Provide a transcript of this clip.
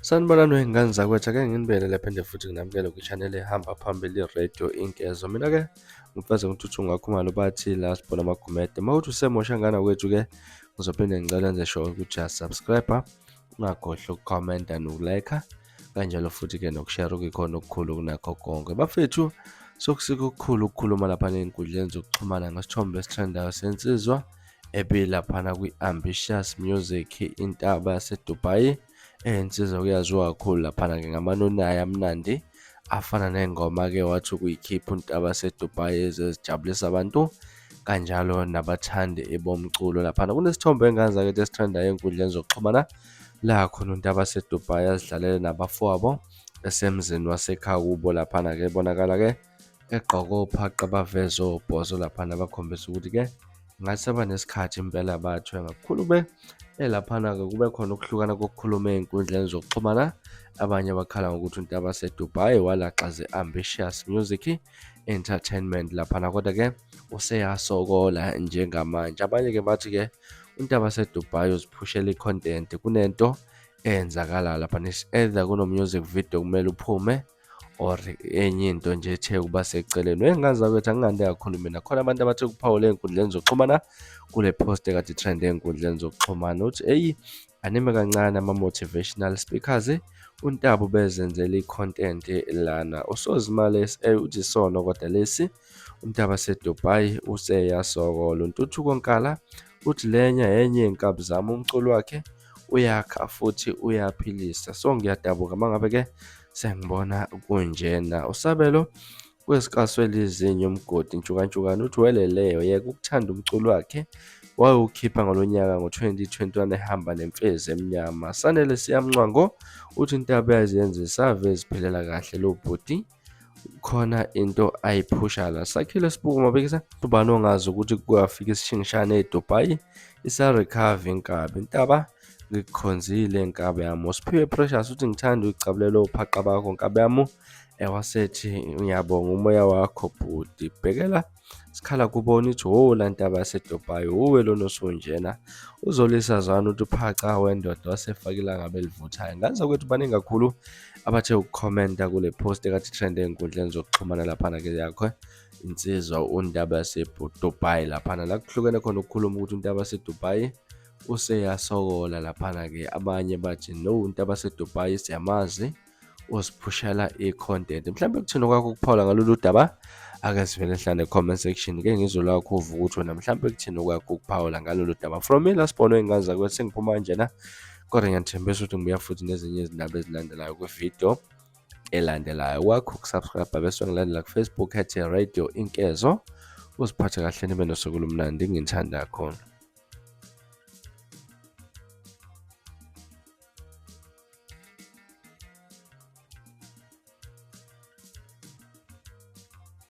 Sanibonani wey'ngane zakwethu, ake nginibele phinde futhi nginamukele kwi-channel ehamba phambili Radio Inkezo. Mina-ke ngumfazi ngithuthu ngakhumalo bathi la sibona amagumede. Mawuthi usemusha ngana kwethu-ke ngizophinde ngicela enze sure ukuthi uyasubscribe, ungakhohlwa ukukhomenta nokulike, kanjalo futhi-ke nokushare kuyikhona okukhulu kunakho konke. Bafethu, sokusika okukhulu ukukhuluma lapha ney'nkundleni zokuxhumana ngesithombe esitrendayo sensizwa ebilaphana kwi-Ambitious Music, intaba yaseDubai. Insizwa kuyaziwa kakhulu laphana-ke ngamanonaya amnandi afana nengoma-ke wathi ukuyikhipha uNtaba yaseDubai ezijabulisa abantu kanjalo nabathandi bomculo. Laphana kunesithombe engane zakithi esithandayo ey'nkundleni zokuxhumana la khona uNtaba yaseDubai azidlalele nabafowabo esemzini wasekhaya kubo. Laphana-ke bonakala-ke egqoke ophaqa baveze obhozo laphana bakhombisa ukuthi-ke ngathi banesikhathi impela bathwe ngakukhulu laphana-ke kube khona ukuhlukana kokukhuluma ey'nkundleni zokuxhumana. Abanye bakhala ngokuthi uNtaba yaseDubai walaxaze Ambitious Music Entertainment laphana, kodwa-ke useyasokola njengamanje. Abanye-ke bathi-ke uNtaba yaseDubai uziphushela i-content, kunento eyenzakala laphana, either kuno-music video kumele uphume or enye into nje ethe ukuba seceleni. Wey'ngane zakwethu, angingande kakhulu mina, khona abantu abathe ukuphawula ey'nkundleni zokuxhumana kule post ekade trend ey'nkundleni zokuxhumana uthi eyi, anime kancane ama-motivational speakers uNtaba ubezenzela i-content lana usozimali uthi sono, kodwa lesi uNtaba yaseDubai useyasokola. uNtuthuko Nkala uthi lenye enye iy'nkabi zami, umculo wakhe uyakha futhi uyaphilisa. So ngiyadabuka mangabe-ke sengibona kunjena. Usabelo kwesikaswele izinyo umgodi ntshukantshukane uthi weleleyo yeka ukuthanda umculo wakhe wawukhipha ngalo nyaka ngo-2021 ehamba nemfezi emnyama. Sanele Siyamncwango uthi Intaba yaziyenza isave eziphilela kahle lo bhodi, khona into ayiphusha la. Sakhile Sibuko Mabekisa ubani ongazi ukuthi kuyafika isishingishane eDubai isa-recover inkabi. Intaba ngikukhonzile nkabi yami. Usiphiwe Precious uthi ngithanda ukucabulela ophaqa bakho nkabi yami. Wasethi ngiyabonga umoya wakho bhuti, bhekela sikhala kubona ithi la Ntaba yaseDubai uwe lona osunjena. Uzolisa zwana uthi uphaca wendoda wasefakile ngabe livuthayo. Ngaza kwethu baningi kakhulu abathe ukukhomenta kule post ekade trend ey'nkundleni zokuxhumana laphana-ke yakho insizwa uNtaba yaseDubai laphana la kuhlukene khona ukukhuluma ukuthi uNtaba yaseDubai useyasokola laphana-ke. Abanye bathi no, uNtaba yaseDubai siyamazi uziphushela i-content. Mhlawumbe kuthina kwakho ukuphawula ngalolu daba, ake sivele hlane comment section ke ngizola wakho uvuka ukuthi wena mhlawumbe kuthina kwakho ukuphawula ngalolu daba. From me lasibona wey'ngane zakwethu sengiphuma kanjena, kodwa ngiyathembisa ukuthi ngibuya futhi nezinye izindaba ezilandelayo kwi-video elandelayo. Wakho ukusubscribe bese ngilandela ku-Facebook @Radio Inkezo. Uziphathe kahle nibe nosuku olumnandi, ngithanda kakhulu.